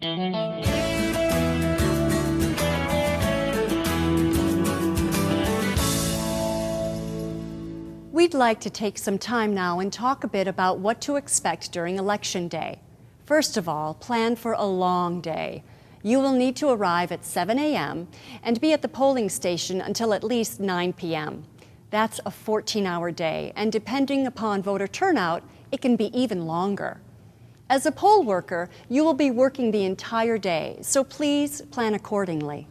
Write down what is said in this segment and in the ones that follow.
We'd like to take some time now and talk a bit about what to expect during Election Day. First of all, plan for a long day. You will need to arrive at 7 a.m. and be at the polling station until at least 9 p.m. That's a 14-hour day, and depending upon voter turnout, it can be even longer. As a poll worker, you will be working the entire day, so please plan accordingly.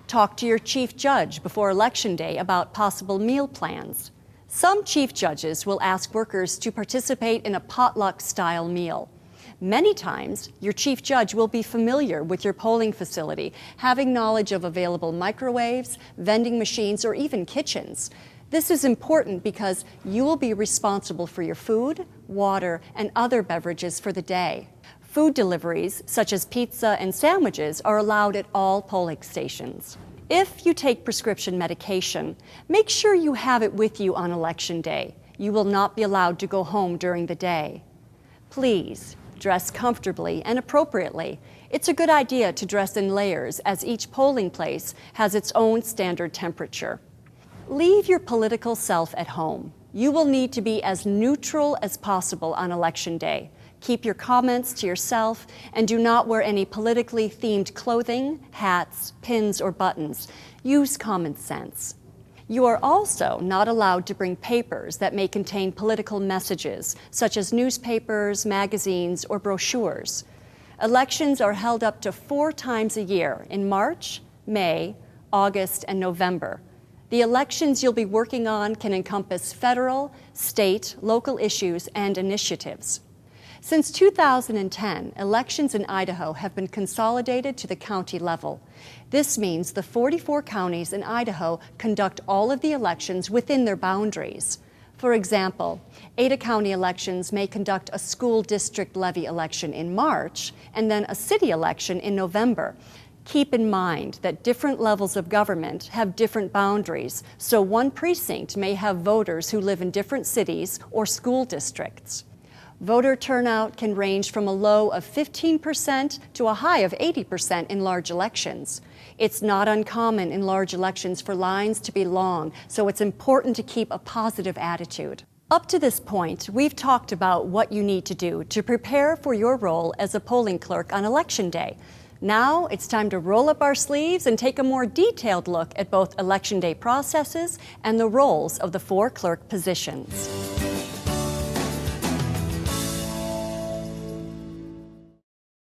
Talk to your chief judge before Election Day about possible meal plans. Some chief judges will ask workers to participate in a potluck-style meal. Many times, your chief judge will be familiar with your polling facility, having knowledge of available microwaves, vending machines, or even kitchens. This is important because you will be responsible for your food, water, and other beverages for the day. Food deliveries, such as pizza and sandwiches, are allowed at all polling stations. If you take prescription medication, make sure you have it with you on Election Day. You will not be allowed to go home during the day. Please, dress comfortably and appropriately. It's a good idea to dress in layers, as each polling place has its own standard temperature. Leave your political self at home. You will need to be as neutral as possible on Election Day. Keep your comments to yourself and do not wear any politically themed clothing, hats, pins, or buttons. Use common sense. You are also not allowed to bring papers that may contain political messages, such as newspapers, magazines, or brochures. Elections are held up to 4 times a year in March, May, August, and November. The elections you'll be working on can encompass federal, state, local issues, and initiatives. Since 2010, elections in Idaho have been consolidated to the county level. This means the 44 counties in Idaho conduct all of the elections within their boundaries. For example, Ada County elections may conduct a school district levy election in March and then a city election in November. Keep in mind that different levels of government have different boundaries, so one precinct may have voters who live in different cities or school districts. Voter turnout can range from a low of 15% to a high of 80% in large elections. It's not uncommon in large elections for lines to be long, so it's important to keep a positive attitude. Up to this point, we've talked about what you need to do to prepare for your role as a polling clerk on Election Day. Now it's time to roll up our sleeves and take a more detailed look at both Election Day processes and the roles of the 4 clerk positions.